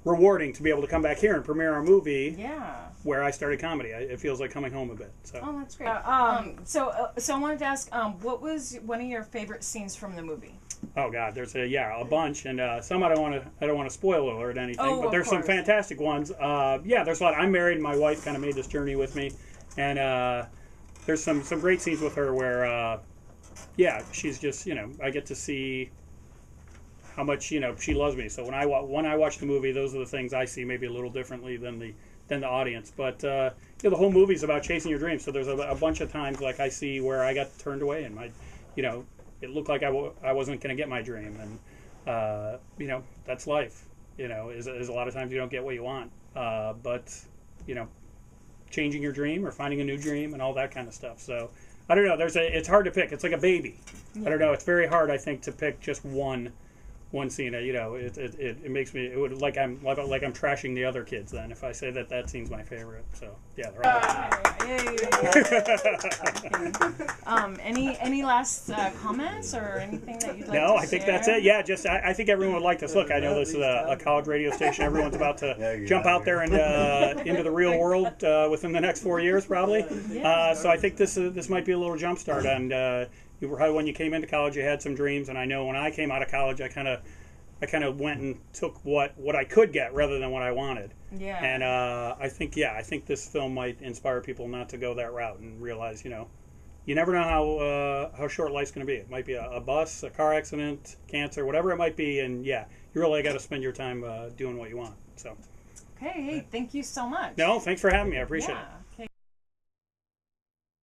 rewarding to be able to come back here and premiere our movie. Yeah. Where I started comedy. It feels like coming home a bit. So. Oh, that's great. So I wanted to ask, what was one of your favorite scenes from the movie? Oh God, there's a bunch, and some I don't want to spoil alert anything, Oh, but there's of some course. fantastic ones. There's a lot. I'm married. My wife kind of made this journey with me, and there's some great scenes with her where, she's just I get to see how much she loves me. So when I watch the movie, those are the things I see maybe a little differently than the audience. But the whole movie's about chasing your dreams. So there's a bunch of times like I see where I got turned away and it looked like I wasn't going to get my dream, and that's life. Is a lot of times you don't get what you want, but changing your dream or finding a new dream and all that kind of stuff. So I don't know. It's hard to pick. It's like a baby. Yeah. I don't know. It's very hard, I think, to pick just one scene. It makes me like I'm trashing the other kids then if I say that scene's my favorite. So yeah, they're all any last comments or anything that you'd like to No, share? I think that's it. Yeah, just I think everyone would like this. Look, I know this is a college radio station. Everyone's about to jump out there and into the real world within the next 4 years, probably. So I think this might be a little jump start. And when you came into college, you had some dreams, and I know when I came out of college, I kind of went and took what I could get rather than what I wanted. Yeah. And I think this film might inspire people not to go that route and realize, you never know how short life's going to be. It might be a bus, a car accident, cancer, whatever it might be, and you really got to spend your time doing what you want. So. Okay. Hey, thank you so much. No, thanks for having me. I appreciate it.